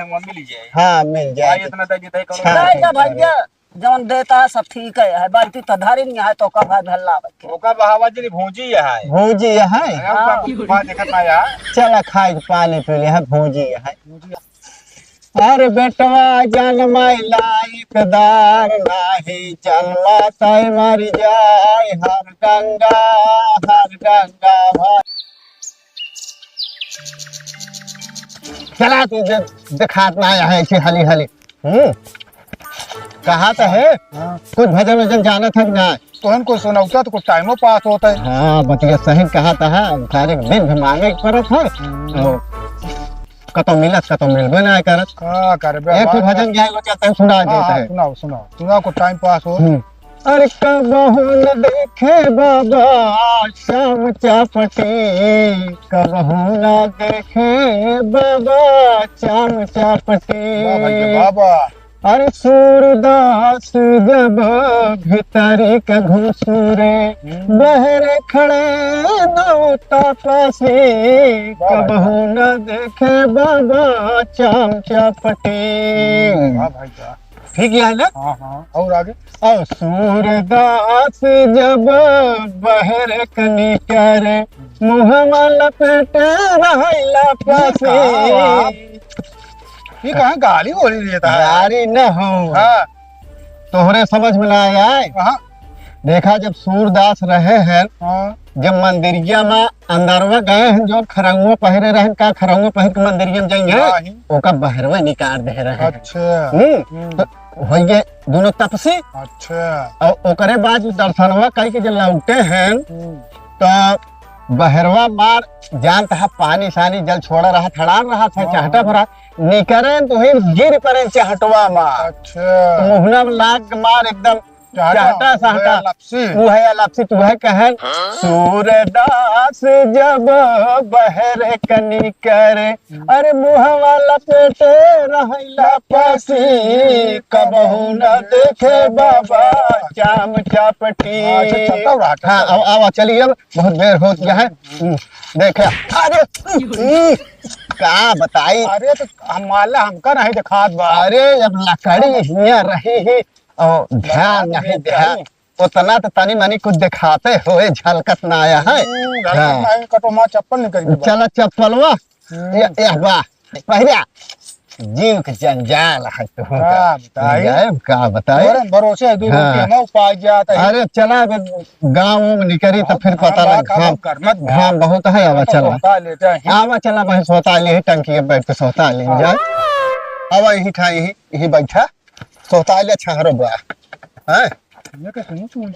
वहाँ मिल जाए। हाँ मिल जाए। इतना दे दे नहीं भैया जवन देता है सब ठीक है बाल्टी तो धरी नहीं है तो का भाई भल्ला ओका बहावा जी भूंजी है भूजी है। देखत ना यार। चला खाए के पानी पी ले है भूजी है। अरे बेटवा जनमैला इकदार नाही जन्मा तय मर जाए हर गंगा भाई। चला तू दिखात ना आया है हली हली। कहा तो है कुछ भजन वजन जाना था कि ना तो हमको सुनाऊता तो कुछ टाइमो पास होता है। हाँ बतिया सही कहा था सारे दिन भी मांगे पड़त है कतो मिलत कतो मिलबे ना करत। का करबे एक ही भजन जाए वो कहते हैं सुना देता है। सुनाओ सुनाओ सुनाओ को टाइम पास हो। अरे कबहू न देखे बाबा श्याम चापटी कबहू न देखे बाबा श्याम चापटी। बाबा अरे सूरदास जब भीतरी के घुसुरे बहर खड़े दो तपसी कबहू न देखे बाबा श्याम चापटी। ठीक है ना। हाँ हाँ और आगे। और सूरदास जब बहर कनी करे मुहवा लपेटे रहला पासी। ये कहाँ गाली बोली देता है। गाली न हो। हाँ तोहरे समझ में ना आए। हाँ देखा जब सूरदास रहे हैं हाँ जब मंदिरिया में अंदरवा गए हैं जो खरंगवा पहरे रहे का खरंगवा पहर के मंदिरिया में जाएंगे ओका बहरवा निकाल दे रहे हैं। अच्छा हो गए दोनों तपसी। अच्छा और ओकरे बाद दर्शनवा कई के जब लौटे हैं तो बहरवा मार जानता है पानी सानी जल छोड़ा रहा थड़ा रहा था चाहटा भरा निकरे तो ही गिर पड़े चाहटवा मार। अच्छा मुहना में लाग मार एकदम चाहटा साहटा वो है अलपसी तू है कहे सूरदास जब बहर कनी करे अरे मुहवा लपेटे रहला पासी कबहू न देखे बाबा चाम चापटी। हाँ आवा चलिए अब बहुत देर हो गया है। देखे अरे का बताई। अरे तो हमारा हमका नहीं दिखात बा। अरे अब लकड़ी हिया रही ही और ध्यान नहीं ध्यान उतना तो तनी मनी कुछ दिखाते हुए झलकत ना आया है। कटो चप्पल निकल चला चप्पलवा वाह पहिरा जीव के जंजाल है तो का बताए भरोसे पा जाता है। अरे चला गाँव में निकली तो फिर पता लगा घाम बहुत है। आवा चला आवा चला भाई सोता ले टंकी के बैठ के सोता ले जाए। अब यही था यही बैठा सोता ले छहरो बा है।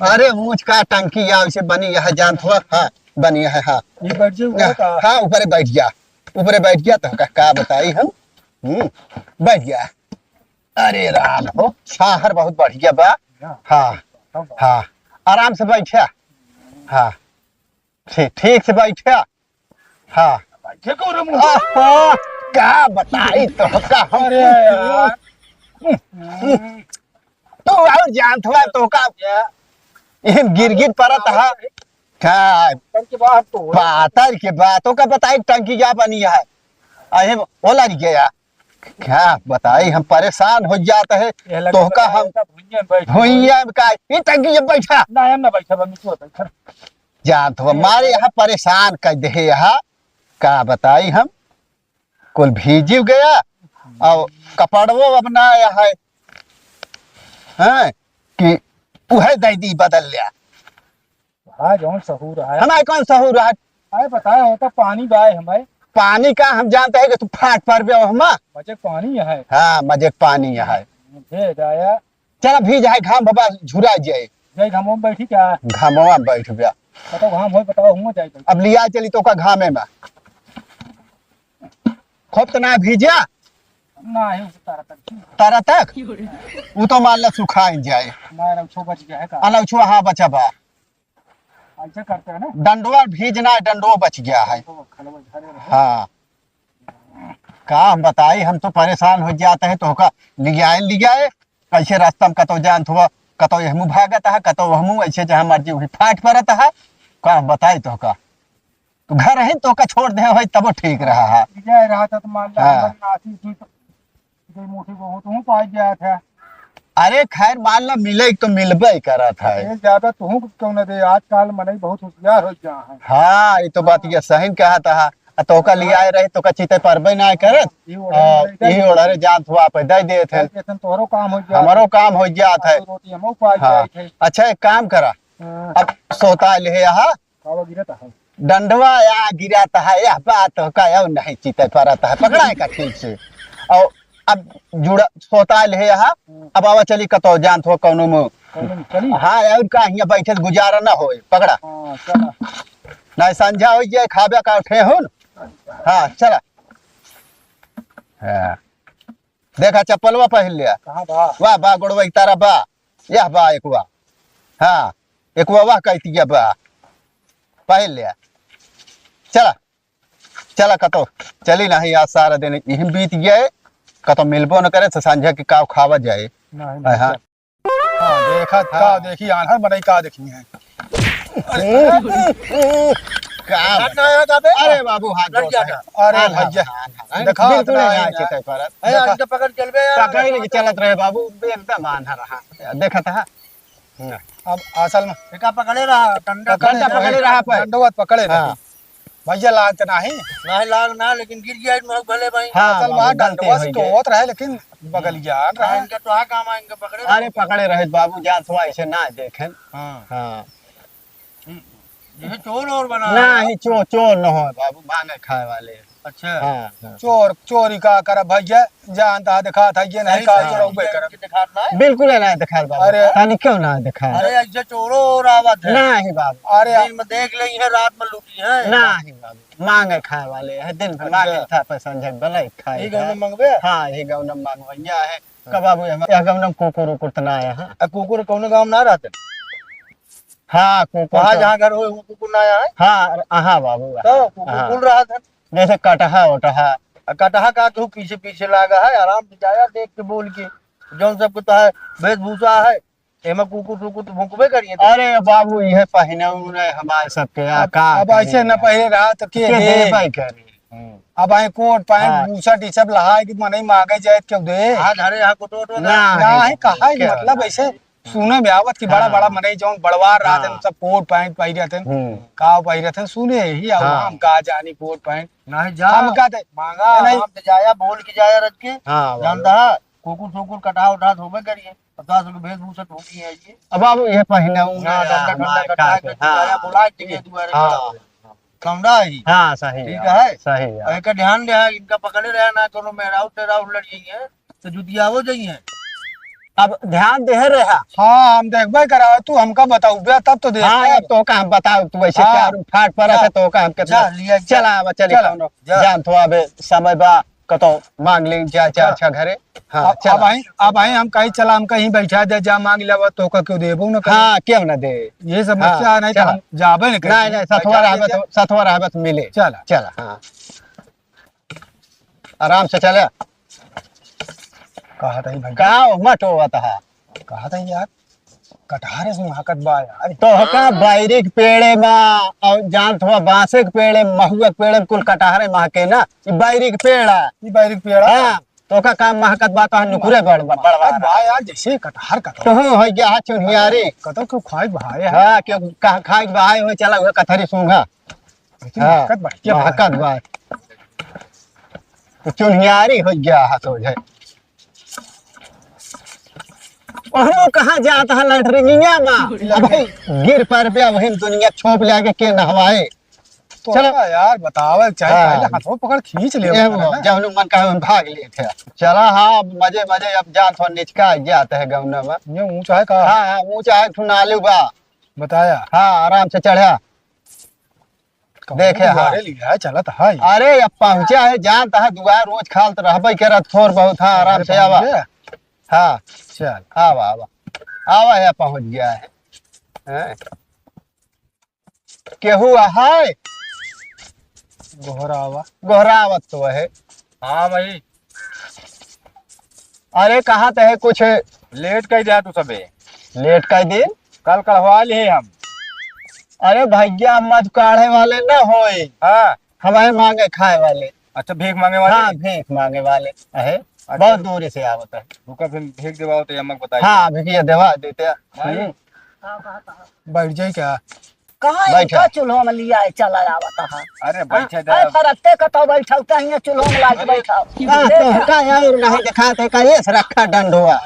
अरे मूछ का टंकी या उसे बनी है जान थोड़ा। हाँ बनी है। हाँ हाँ ऊपर बैठ गया तो का बताई हम बैठ गया। अरे राम हो छाहर बहुत बढ़िया बा। हाँ हाँ आराम से बैठा। हाँ ठीक से बैठा। हाँ क्या बताई तो का हम तो और जानत हुआ तो का गिर परत है पातर के बातों का बताई टंकी क्या बनी है। अहे बोला नहीं गया क्या बताई हम परेशान हो जाता है तो का हम भुइया का ये टंकी जब बैठा जानत हुआ मारे यहाँ परेशान कर दे यहाँ का बताई हम कुल भीजी गया और कपड़वो अपना है कि उहे दी बदल लिया। हमारे कौन सहूर है बताया होता पानी बाय हमारे पानी का हम जानते हैं कि तू फाट पर मजे पानी है। हाँ मजे पानी है चल भी जाए घाम बाबा झुरा जाए घामों में बैठी क्या घामवा बैठ गया बताओ घाम हो बताओ हम जाए अब लिया चली तो का घामे में खूब तो ना भीजा तारा तक वो तो मान ला सुखा जाए अलछुआ। हाँ बचा बा ऐसा करते हैं ना डंडुआ भीजना डंडुआ बच गया है। हाँ का हम बताई हम तो परेशान हो जाते हैं तो का लियाए कैसे रास्ता में कतो जान हुआ कतो हमू भागत है कतो हमू ऐसे जहाँ मर्जी वही फाट पड़त है का हम बताई तो का तो घर है तो का छोड़ दे तब ठीक रहा है। रहा था तो मान गई मुठी को तू पास गया था अरे खैर मान ला मिले तो मिलबे ही करा था। एक ज्यादा तू क्यों न दे आजकल मने बहुत होशियार हो जा है हाँ ये तो बात ये सही कहा था। तो का लिया रहे तो का चीते परबे ना करत यही ऑर्डर जात हुआ पे दे दे थे ऐसन तोरो काम हो जा हमारो काम हो जात है। रोटी हम पास हाँ जाए थे अच्छा एक काम करा अब सोता ले यहाँ कावा गिरत है डंडवा या गिराता है यह बात हो का यह नहीं चीते परता है पकड़ा है का ठीक से और अब जुड़ा सोता ले यहाँ अब आवा चली कतो जान थो कौनो में चली हाँ और का यहाँ बैठे गुजारा ना होए पकड़ा हां चला ना संझा हो जाए खाबे का उठे हो हाँ चला हाँ देखा चप्पलवा पहन लिया कहां बा वाह बा गोड़वा तारा बा यह बा एक वा हाँ एक वाह कहती है बा पहन लिया चला चला कतो चली नहीं आज सारा दिन यही बीत गए कतो मिलबो न करे तो संझा के काव खावा जाए नहीं हाँ हां देखा का देखी आन्हर मने का देखी है अरे बाबू हाथ लग जाता। अरे भैया देखा बिल्कुल इतना नहीं है आचे पर अरे अंडा पकड़ चल बे यार पकड़ के चलत रहे बाबू एकदम आन्हा रहा देखा था अब असल में एका पकड़े रहा टंडा डंडा पकड़े रहा पर। डंडोवत पकड़े रहा हाँ भैया लात नहीं नहीं लाग ना लेकिन गिर गया इसमें भले भाई हाँ असल बाबू, में गलती डंडोवत हुई तो है। होत रहे लेकिन बगल जान हाँ, रहा इनका तो आ काम है इनका पकड़े अरे पकड़े रहे बाबू जान थोड़ा ऐसे ना देखें हाँ हाँ ये चोर और बना नहीं चोर न हो बाबू मांगे खाए वाले अच्छा हाँ हाँ। चोर चोरी का कर भैया जानता दिखा था ये नहीं का चोर उबे कर दिखाना है बिल्कुल है ना दिखा बाबू अरे- तानी क्यों ना दिखा अरे ऐसे चोरों और आवत है नहीं बाबू अरे दिन में देख ले है रात में लूटी है नहीं बाबू मांगे खाए वाले है दिन भर मांगे था पर संजय भले खाए ये गाँव में मंगवे हाँ ये गौनम मांगवैया है कब बाबू यह गौनम कुकुर उकुर तो ना आया है कुकुर कौन गाँव में ना रहते हाँ कुकुर वहाँ तो- जहाँ घर हो कुकुर ना आया है हाँ हाँ बाबू तो कुकुर हाँ। खुल रहा था जैसे कटहा उटहा कटहा का तू पीछे पीछे लागा है आराम से जाया देख के बोल के जौन सबको तो है वेशभूषा है एमा कुकुर टुकुर तो भूकबे करिए तो। अरे बाबू यह पहने उन्हें हमारे सबके आका अब ऐसे न पहले रहा तो के के दे दे भाई करे अब आए कोट हाँ। पैंट बूसा टी शर्ट लहा कि मने मांगे जाए क्यों दे हाथ हरे यहाँ को टोट ना ना है कहा है क्या मतलब ऐसे सुने में आवत कि बड़ा हाँ। बड़ा मने जौन बड़वार रहा थे हाँ। सब कोट पैंट पहन रहे थे हम्म। का पहन रहे थे सुने ही अब हाँ। हम का जानी कोट पैंट नहीं जा हम का थे मांगा नहीं। आराम से जाया बोल के जाया रख के हाँ बाबू। जानता है कुकुर टुकुर कटा उठा धोबे करिए 50 रुपए वेशभूषा ठोकी है ये अब बाबू ये पहने ना उन्हें डंडा डंडा हमारे कटा का के के जाया हाँ बुला के दुआरे हाँ कमरा ही हाँ सही ठीक है सही और है एक ध्यान दे इनका पकड़े रहे ना कोनो मेहराऊ टेराऊ लड़ जाइए तो जुतियावो जाइए अब ध्यान दे रहा हाँ हम देखबे करावे तू हमका बताऊ बे तब तो देख हाँ अब तो का हम बताओ तू ऐसे हाँ। चार फाट पर है तो का हम कितना जा, लिया जा। चला अब चली चला, कौनो जा। जान तो अब समय बा कतो मांग ले जा चार अच्छा घरे हाँ अब चला अब आई हम कहीं चला हम कहीं बैठा दे जा मांग लेवा तो का क्यों देबो न कहीं हाँ क्यों ना दे ये समस्या हाँ, नहीं तो चला। हम जाबे न नहीं नहीं सतवा रहबे तो मिले चला चला हाँ आराम से चले कहा था भाई कहा मत होता है कहा था यार कटहारे से महाकत बा यार तो का बायरे के पेड़े में और जान थोड़ा बांसे के पेड़े महुआ के पेड़े में कुल कटहरे महके ना ये बायरे के पेड़ है ई बारीक पेड़ा हाँ तो का काम महकत बा तो नुकुरे बड़वा बा यार जैसे कटहर का तो हो गया चुनियारी कतो क्यों खाई भाई है हाँ क्यों खाई बहाय हो चला हुआ कथरी सूंघा हाँ महाकत बढ़िया महकत बा तो चुनियारी हो गया हाथ हो जाए ओहो कहाँ जाता है लटरिंगिया में अबे गिर पर पे वही दुनिया छोप लाके के नहवाए तो चलो। यार बतावे चाहे हाँ। पहले हाथों पकड़ खींच ले जब लोग मन का हम भाग लिए थे चला हाँ मजे मजे अब जान थोड़ा निचका जाता है गाँव में ये ऊंचा है कहा हाँ हाँ ऊंचा है ठुनालू बा बताया हाँ आराम से चढ़ा देखे, हाँ। दुआरे लिया है चलत है अरे अब पहुंचा है जानता है दुआर रोज खालत रहबे करत थोड़ बहुत हाँ आराम से आवा हाँ चल आवा आवा आवा है पहुंच गया है हैं? केहू है गोहरावा गोहरावत तो है हाँ भाई अरे कहाँ ते है कुछ लेट कर जा तू सबे लेट कर दिन कल कढ़वा लिए हम अरे भैया मत काढ़े वाले ना होए हाँ हमारे मांगे खाए वाले अच्छा भीख मांगे वाले हाँ भीख मांगे वाले है बहुत दूर से आवत है। रुका फिर भेज देवा तो यमक बताई। हाँ भैया देवा देते हैं। बैठ जाए क्या? कहाँ बैठा। इनका चूल्हा में लिया है चला आवता है। अरे बैठे अरे फरकते का तो बैठौता ही चूल्हा में लाके बैठाओ। तो का यार नहीं दिखाते का ये रखा दंड हुआ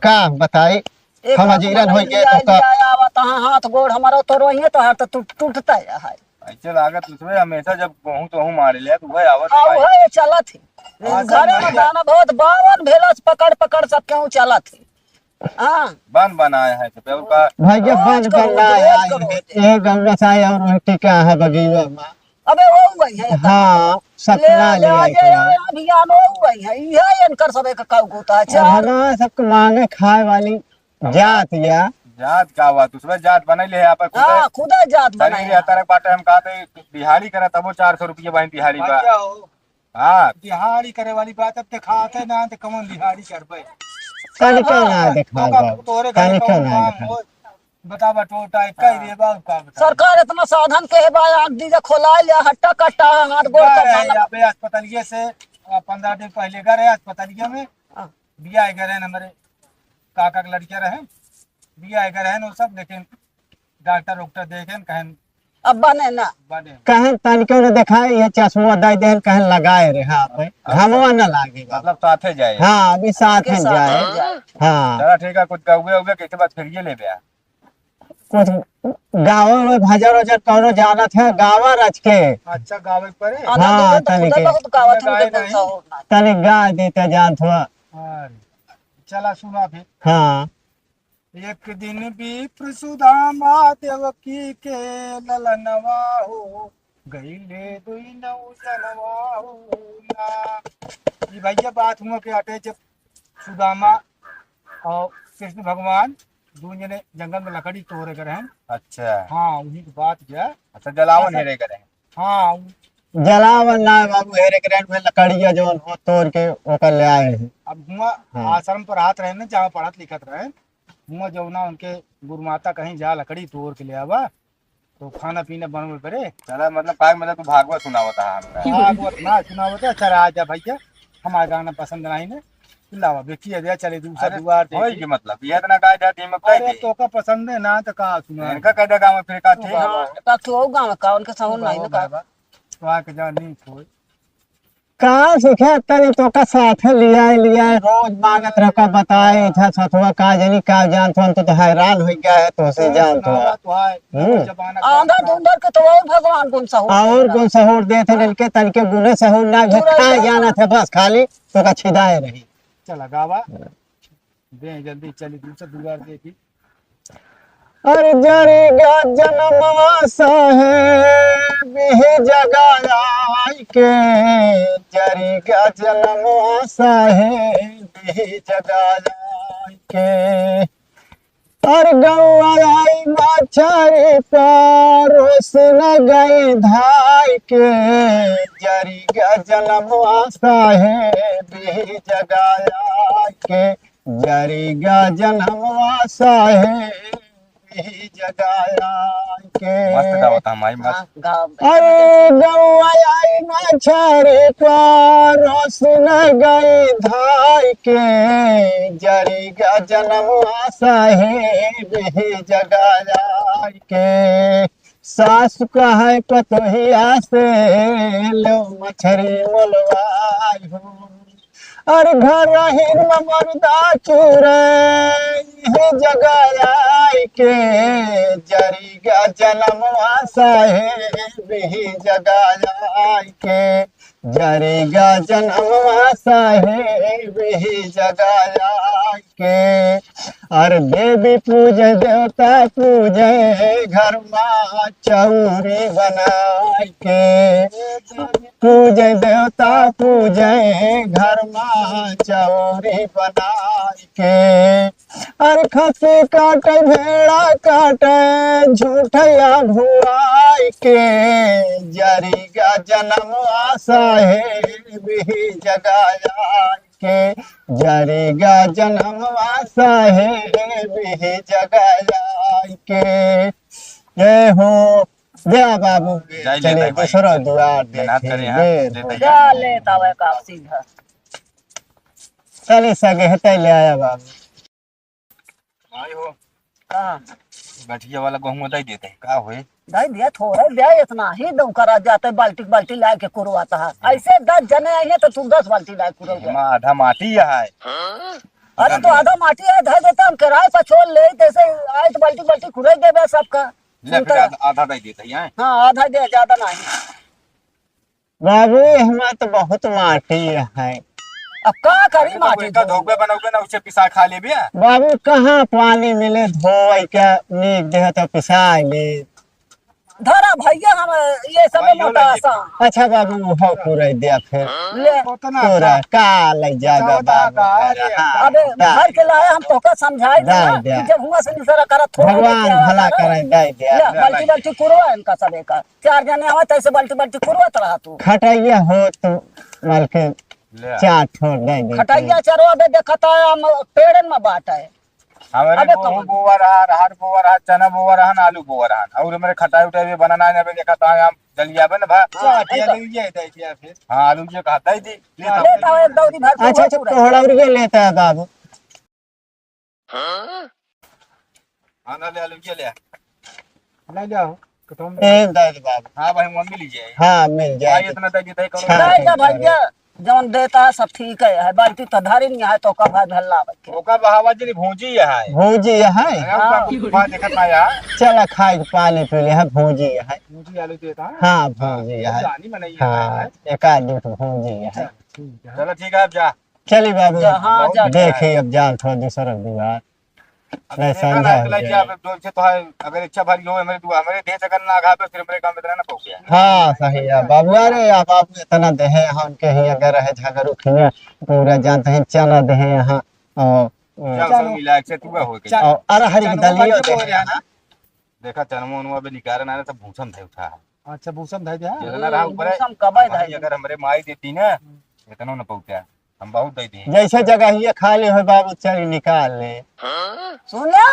का बताई हम अजीरन हो गए तो का आवता है हाथ गोड़ हमारा तो रोइए तो हाथ तो टूटता है। ऐसे लागत उसमें हमेशा जब कहूँ तो हूँ मारे ले तू है आवत अब है चला थी घरे में गाना बहुत बावन भेलस पकड़ पकड़ सब क्यों चला थी। हाँ बन बनाया है तो पेवर का भैया बंद करना है एक गंगा चाय और मिट्टी का है बगीचा में। अबे वो गई है हाँ सपना लिया अभियान हो गई है यह इनकर सब एक काउ होता है। हमारा सबको मांगे खाए वाली जात या जात का हुआ उसमें जात बने ले यहाँ पर हाँ खुदा जात बनाई है। तरह बाटे हम कहते दिहाड़ी करा तब वो 400 रुपये बहन दिहाड़ी बा। क्या हो हाँ दिहाड़ी करे वाली बात अब तक खाते ना तो कमन दिहाड़ी कर पे तनिको ना दिखा तोरे तनिको घर ना काम दिखा हो बतावा टोटा कई रे बाबू का बता सरकार इतना साधन के है भाई आग दीजिए खोला लिया हट्टा कट्टा हाथ गोड़ यहाँ पे अस्पतालिये से 15 दिन पहले गए अस्पतालिये में बिया गए हमारे काका के लड़के रहे बिया गए वो सब लेकिन डॉक्टर उक्टर देखे कहें अब बने ना बने कहें तनिको ने देखा ये चश्मा दे दे कहें लगाए रे हाँ पे घमवा न लागे मतलब साथे जाए। हाँ अभी साथ में जाए हाँ चला ठीक है कुछ उगे उगे कैसे बात फिर ये ले गया कुछ गाँव में भजन वजन कौनो जाना था गाँव रच के अच्छा गावे पर है हाँ तनिके बहुत गावत है तनिक गाय देते जान थोड़ा अरे, चला सुना फिर हाँ एक दिन विप्र सुदामा देवकी के ललनवा हो गईले दुई नौ जनवा हो ना। ये भैया बात हुआ के अटे जब सुदामा और कृष्ण भगवान दो जने जंगल में लकड़ी तोड़े करे हैं। अच्छा हाँ उन्हीं की बात क्या है। अच्छा जलावन हेरे करे हाँ जलावन ना बाबू हेरे ग्रैंड में लकड़िया जो हो तोड़ के ओकर ले आए हैं। अब हुआ हाँ। आश्रम पर हाथ रहे ना जहाँ पढ़त लिखत रहे हुआ जो ना उनके गुरु माता कहीं जा लकड़ी तोड़ के ले आवा तो खाना पीना बनवे पड़े। चला मतलब पाग मतलब तू भागवत सुनावता है हमरा। भागवत ना सुनावत अच्छा राजा भैया हमारा गाना पसंद नहीं ने लावा बेची दे चले दूसरा दुआर होई के मतलब ये इतना काय जाती हिम्मत काय अरे थी तो का पसंद है ना तो कहा सुना इनका कह देगा मैं फिर का थी का तो गांव का उनके साउंड नहीं ना का तो आके जा नहीं कोई कहाँ सीखे तनी तो का साथ लिया रोज मांगत रह का बताए था सथवा का जनी का जान तो हैरान हो गया है तो से जान तो तो है जमाना आंधा धुंधर के तो और भगवान कौन सा हो और कौन सहूर दे थे लड़के तनके गुने सहूर ना खा जाना था बस खाली तो का छिदाए रही चला गावा दे जल्दी चली दूसरा दुआर देखी। अरे जरेगा जन्म साहेब ही जगाई के जरेगा जन्म साहेब ही जगाई के और गौराई माछारी पारोस न गए धाई के जरेगा जन्म साहेब ही जगाई के जरेगा जन्म साहेब जगाया के मस्त गावत हमारी मस्त अरे गौआई मछरे पारोस न गई धाई के जरीगा जन्म साहेब ही जगाया के सास कहे पतोहिया से लो मछरी मोलवाई हो और घर मरदा चूरे जगाई के जरीगा जन्म साहेब ही जगाई के जरीगा जन्म साहेब ही जगाई के और देवी पूजे देवता पूजे घर माँ चौरी बनाई के पूजे देवता पूजे घर माँ चौरी बनाई के अरे खसी काटे भेड़ा काटे झूठया भुआई के जरीगा जन्म साहेब ही जगाया के जरीगा जन्म साहेब ही जगाया के ये हो दया बाबू चलिए दूसरा द्वार मेहनत करे देखेंगे यहाँ जा ले तवे का सीधा चले सगे हेतै ले आया बाबू। आई हो हाँ गठिया वाला गेहूं दे देते हैं का होए। दे दिया थोड़ा दिया इतना ही दम करा जाते बाल्टी बाल्टी ला के कुरवाता है ऐसे 10 जने आएंगे तो तू 10 बाल्टी ला कुरवा एमा आधा माटी है। अरे तो आधा माटी है धर देता हम किराए पर छोड़ ले जैसे आए तो बाल्टी बाल्टी कुरे देवे सबका ले फिर आधा दे देते हैं। हाँ आधा दे ज्यादा नहीं बाबू हमारा तो बहुत माटी है। अब का करी माटी का धोबे बनोगे ना उसे पिसा खा ले बिया। बाबू कहाँ पानी मिले धोई के नीक देह तो पिसाई ले। धरा भैया हम ये सब भाई, मोटा यो सा अच्छा बाबू हो पूरा दिया फिर ले उतना पूरा का लग जाएगा बाबू। अबे घर के लाए हम तोका समझाए थे ना दे। कि जब हुआ से निसरा करा थोड़ा भगवान भला करे दे दिया। ले बाल्टी बाल्टी कुरवा इनका सबे का 4 जने आवे तैसे बाल्टी बाल्टी कुरवात रहा तू खटाइया हो तो माल के ले 4 छोड़ दे दे। खटाइया चरवा बे देखता है हम पेड़न में बाटा है हमारे अबे गेहूं कौन? बोवा रहा अरहर बोवा रहा चना बोवा रहा आलू बोवा रहा और मेरे खटाई उठाई भी बनाना है ना देखा था हम जल्दी आवे ना भा। चाटिया लग जाए दे दिया फिर हां आलू ये खाता ही थी ले ले तो एक दौरी भर अच्छा अच्छा कोहड़ा और भी लेता है बाबू। आना ले आलू ये ले। ले जाओ कि तुम एक दे दे बाबू। हां भाई मम्मी लीजिए। हाँ मिल भाई जाए। इतना दे देते करो। हाँ। ले जा भैया जौन देता है सब ठीक है बाल्टी तो धारी नहीं है तो का भाई भल्ला बच्चे ओका बहावा जी भूंजी है। भूजी है हां देखत ना यार। चला खाई के पानी पी ले है भूजी है। मुझे आलू देता है हाँ भूजी है। जानी बनाई हाँ एक आदमी तो भूजी है। ठीक है चलो ठीक है अब जा। चली बाबू हाँ जा देखिए अब जान थोड़ा दूसरा दीवार नहीं समझा तो है अगर इच्छा भरी हो मेरे तू हमारे देह से करना आगा पे फिर मेरे काम में ना पहुंच गया। हाँ सही है बाबू। अरे आप बाबू इतना दे है यहाँ उनके ही अगर रहे झगड़ उठिए पूरा जानते हैं चला दे है यहाँ और चल सब मिला एक से तू हो गई। चल। और अरहर की दलियो दे है ना। देखा चनमो उनवा पे निकार ना सब भूसम थे उठा है अच्छा भूषण दे दिया जितना रहा ऊपर है। मौसम कब है भाई अगर हमरे माई देती ना इतना न पहुंचा हम बहुत दे दी। जैसे जगह ये खाली हो बाबू चल निकाल ले। सुन लिया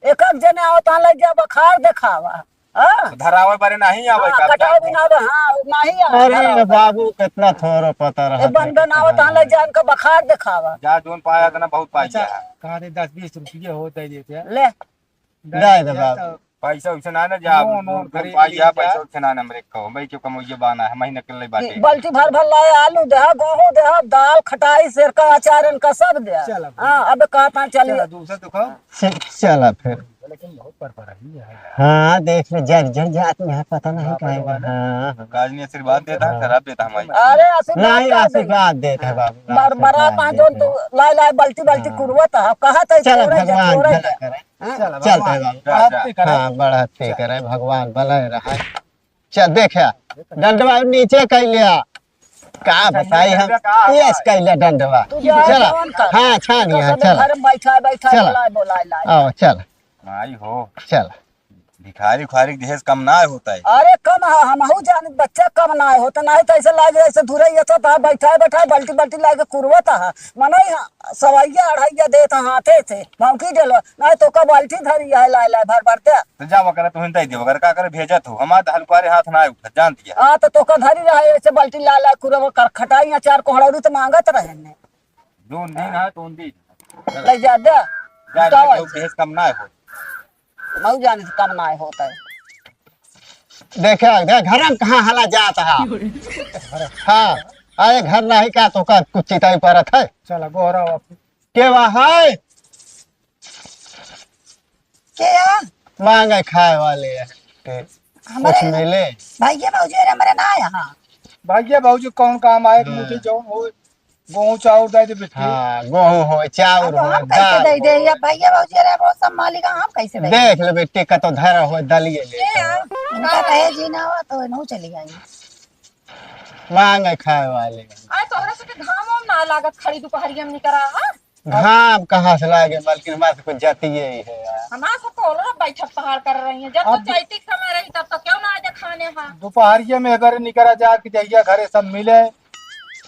एक एक जने आवता ले जा बखार दिखावा हां धरावे बारे नहीं आवे का कटाव बिना हां नहीं अरे बाबू कितना थोड़ा पता रहा। बंदन आवता ले जा इनका बखार दिखावा जा जोन पाया था ना बहुत पाई अच्छा गया। कहा थे 10-20 रुपये हो दे देते हैं ले दे दे बाबू। पैसा उसे ना ना जा नो, खरीद पाई जा लीजिए। पैसा उसे ना हमरे को भाई क्यों कम ये बाना है महीने के लिए बाटे। बाल्टी भर भर लाए आलू दे गेहूं दे दाल खटाई सिर का अचार इनका सब दे चलो। हां अब कहता चलिए चलो दूसरा दुखो चला फिर। लेकिन बहुत पर ही है हाँ देख ले जर जर जात में है पता नहीं कहेगा। हाँ काजनी आशीर्वाद देता है शराब देता हमारी। अरे आशीर्वाद नहीं का दे। आशीर्वाद देते हैं बाबू। बरबरा पा जो तू लाए लाए बाल्टी बाल्टी कुरवत है कहा था चल छोड़े जा भगवान छोड़े भला जा करे। चलो चलते हैं बाबू। जा, जा। आप भी करें हाँ बड़ा ठीक है भगवान भला रहा। चल देखा डंडवा नीचे कह लिया का बताई हम यस कह लिया डंडवा। तू जा चला जवान कर। हाँ छानी है सब चल घर में बैठा बैठा चल। बोलाए बोलाए लाए आओ चल माई हो चल। भिखारी उखारी देश कम ना होता है। अरे कम है हमहू जाने बच्चा कम ना होता नहीं तो ऐसे लागे ऐसे धुरे था बैठा बैठा बाल्टी बाल्टी लाके कुरवत है मने सवैया अढ़ैया देता हाथे से भौंकी डेलो नहीं तो का बाल्टी धरी है लाए लाए भर भरते तो जा वगैरह तो हिंदा दे वगैरह का करे भेजत हो हमारा हलकुआरे हाथ ना उठा जान दिया। आ तो का धरी रहे ऐसे बाल्टी ला ला कुरव कर खटाई अचार कोहड़ौरी तो मांगत रहे ने जोन दिन है तो दिन ले जा दे जा बताओ जा देश कम ना हो। मऊ जाने से कम ना होता है देखा घर में कहाँ हला जाता है। हाँ आए घर नहीं का तो का कुछ चिताई परत है। चलो गोहरा आप के है क्या मांगे खाए वाले है के कुछ मिले। भैया भौजी हमारे ना यहाँ भाग्य भाजी कौन काम आए मुझे जो हो गेहूं चाउर दे दे बेटी हाँ गेहूं हो चाउर हो कैसे दाल दे दे या भैया भौजी रे वो सब मालिक हम कैसे दे देख ले बेटी का तो धरा हो दलिए ले इनका कहे जी ना हो तो नहु चली आई मांगे खाए वाले। आय तोहरा से के घाम हम ना लागत खड़ी दोपहरिया में निकरा हां घाम कहाँ से लागे बल्कि हमारे कुछ जाती ही है यार। हमारा सब तो ओलरा बैठक पहाड़ कर रही है जब तो चैतिक समय रही तब तो क्यों ना आजा खाने हां दोपहरिया में अगर निकला जा कि जइया घरे सब मिले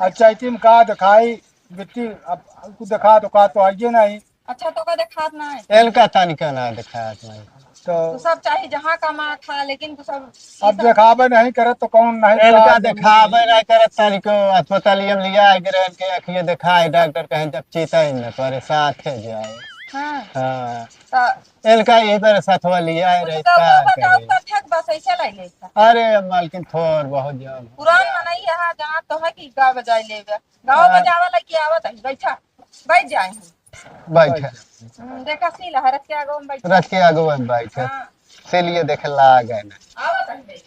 अच्छा इतिम का दिखाई बिट्टी अब कुछ दिखा तो का तो आइए नहीं अच्छा तो का देखात ना है एल का तनिका ना दिखाया नहीं। तू सब चाहे जहाँ कमा खा, लेकिन तू सब अब देखावे नहीं करे तो कौन नहीं इनका दिखावे नहीं करत तारी को अस्पतालियम लिया गिरन के अखिए दिखाए डॉक्टर कहे जब चीता ही न तोरे साथ है जाए। हाँ हाँ तो इनका ये तरह साथवा लिया है कुछ रहता तो बजाओ करे। तो ठेक बस ऐसे लाई ले। अरे मालकिन थोर बहुत जाओ पुरान मनाई है जहाँ तो है कि गाँव बजाई ले गाँव बजावा ला की आवत है बैठा बैठ जाए बैठे देखा सी लहरत के आगो में बैठ रख के आगो में बैठे हाँ से लिए देखे ला गए ना। आवत है देख।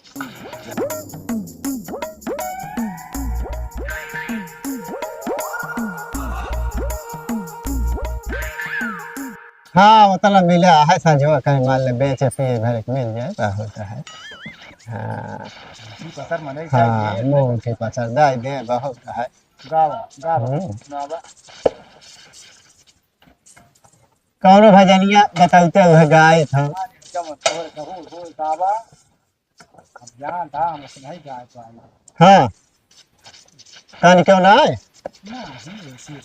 हाँ मतलब मिला है संजो कहीं मान ले बेचे पिए भर के मिल जाए तो होता है। हाँ पसर मने हाँ मुंह के पसर दाई दे बहुत है। गावा गावा हम्म। गावा कौनो भजनिया बताते हुए गाय था। जब तो हो गावा अब जान था हम नहीं गा पाए हाँ कान क्यों ना आए ना ही ऐसी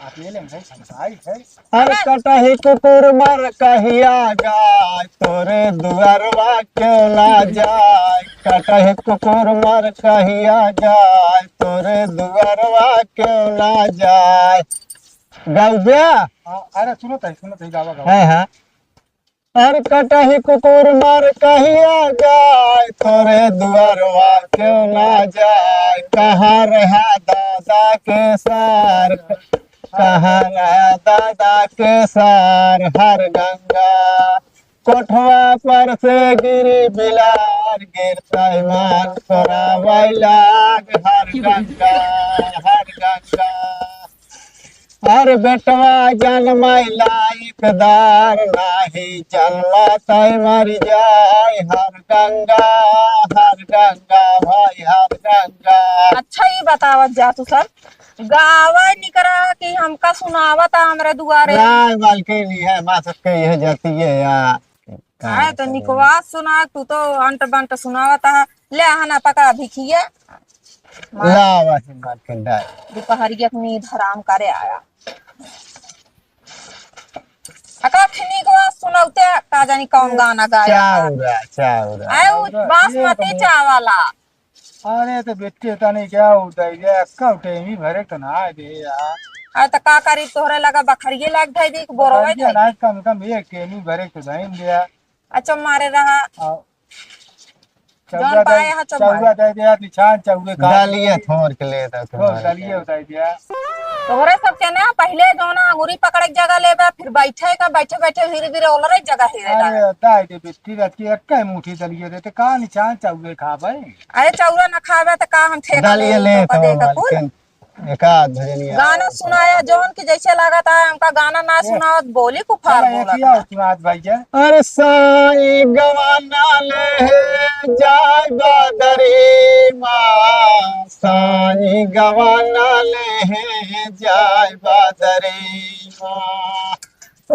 आप ये लेंगे संसाई है अरे कटही कुकुर मर कहिया गाय तोरे दुआरवा क्यों ना जाए। कटही कुकुर मर कहिया गाय तोरे दुआरवा क्यों ना जाए। गौबिया अरे सुनो तई गावा गावा है हाँ अरे कटही कुकुर मर कहिया गाय तोरे दुआरवा क्यों ना जाए। कहाँ रहा दादा के सार कहाँ रहा दादा के सार हर गंगा कोठवा पर से गिरी बिलार गिरता ईमान तोरा वैलाग हर गंगा हर बेटवा जन्मैला इकदार नाही जन्मा तय मर जाय हर गंगा भाई हर गंगा। अच्छा ही बतावत जा तू सब गावा निकरा कि हमका सुनावत हमरे दुआरे राय मालकिन है मां सबके यह जाती है यार। है तो निकवास सुना तू तो अंट बंट सुनावत है ले हना पका भिखिए ला वासी मालकिन दाई दोपहरिया के नींद हराम करे आया अका खनी को सुनौते का जानी कौन गाना गाया चाउरा आए उ बासमती चावला अरे तो बेटे तो नहीं क्या होता है ये का टाइम भरे तो ना दे यार आ त का करी तोहरे लगा बखरिए लग धई दी बोरवे ये ना कम कम एक टेमी भरे तो दाइन दिया अच्छा मारे रहा चौगा जौन पाए हा चौगा दे दिया निशान चौगे का डालिए थोर के ले ता तो डालिए बताई दिया तोहरे सब के ना पहले जोना अंगूरी पकड़ के जगह लेबे फिर बैठे का बैठे बैठे धीरे धीरे ओलरे जगह हिरे लगा अरे दाई दे बेटी रखी एक मुट्ठी दलिए देते का निशान चौगे खा भाई अरे चौरा न खावे त का हम ठेका डालिए ले तो तो दे का कुल मालकिन एकाध भजनिया गाना सुनाया जौन की जैसे लागत है हमका गाना ना सुनावत बोली को फार बोला किया सुनात भाई क्या अरे साई गवाना ले जाय बादरी माँ साई गवाना ले जाय बादरी माँ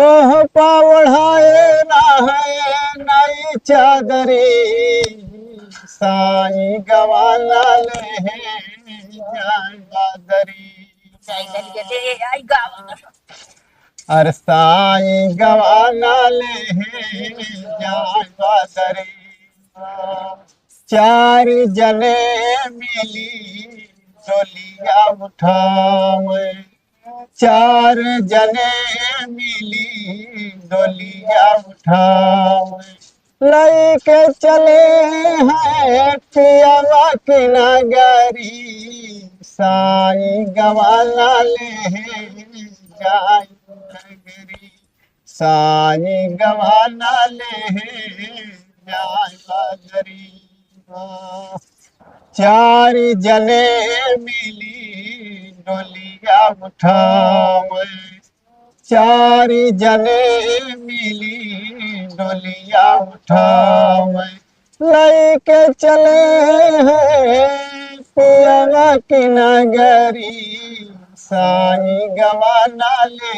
ओह पावढ़ाए रहे नई चादरी साई गवाना ले जाय बादरी आई गावा अरे साई गवाना ले जाय बादरी चार जने मिली डोलिया उठावे चार जने मिली डोलिया उठावे लैके चले हैं पियावा की नगरी साई गवाना ले जाय नगरी साई गवाना ले जाय बादरी चार जने मिली डोलिया उठावे चार जने मिली डोलिया उठावे लैके चले हैं पियावा की नगरी साई गवाना ले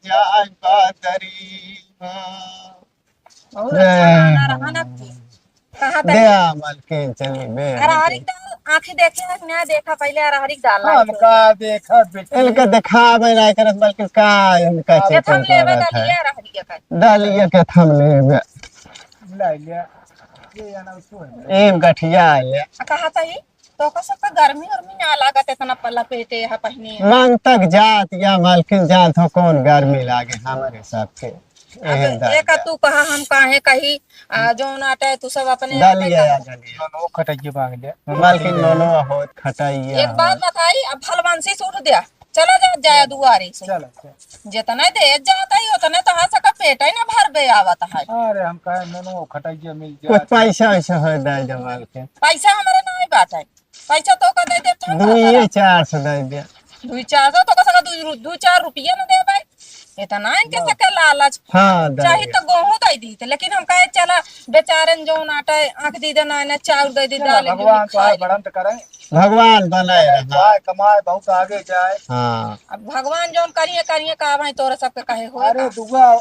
जाय बादरी बहुत अच्छा गाना रहा ना कहाँ तक दया मालकिन चली बे अरहरी डाल आंखें देखे है कि नहीं देखा पहले अरहरी डाल हम का देखा बेटी इनका दिखावे नहीं करत बल्कि का इनका ये चिकन थम लेवे करत है। डालिए अरहरी डलिया का डालिए के थम ले ले लिया ये जाना उसको है एक गठिया आए कहा था ही तो का सबका गर्मी गर्मी ना लागत इतना पल्ला पेटे है पहने मांग तक जात या मालकिन जात हो कौन गर्मी लागे हमारे हिसाब के एहन अब एक तू कहा हम काहे कही जो नाटे तू सब अपने डालिए या डालिए वो खटाइए मांग लिया मालकिन दोनों होत खटाइया एक बात बताई अब भलवानसी सूट दिया चला जा जाया दुआरे से चलो जितना दे जाता ही उतने तो हाँ सका पेट ही ना भर बे आवत है अरे हम कहे नोनो खटाइए मिल कुछ जाए पैसा वैसा हो दे दे मालकिन पैसा हमारे नहीं बात है पैसा तो का दे दे दुई 400 दे दे 200-400 तो का सका 2-4 रुपया ना दे भाई इतना इनके सके लालच हाँ चाहे दे तो गेहूं दे दी थे लेकिन हम कहे चला बेचारन जो नाटा आंख दी देना ना चाउर दे दी दाल भगवान तो है बढ़ंत करे भगवान बनाए रहा जाए कमाए बहुत आगे जाए हाँ अब भगवान जोन करिए करिए का भाई तोरे सबके कहे हो अरे दुआ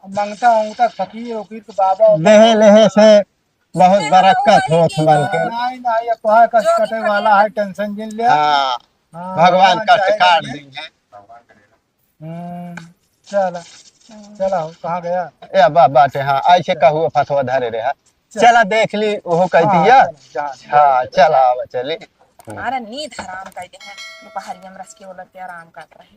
मंगता मंगता फकीर वकीर के बाबा देहे लेहे से बहुत बरकत हो मालकिन नहीं नहीं अब तो है कष्ट कटे वाला है टेंशन जिन लिया हाँ हाँ, भगवान कष्ट चाहे काट लगे। देंगे चला चला हो कहाँ गया या बाटे हाँ ऐसे कहू फसवा धरे रहा चला देख ली वो कह दिया हाँ, जहाँ- हाँ चला आवा चली हमारा नींद हराम कर दे हैं दोपहर में रस के बोलते आराम कर रहे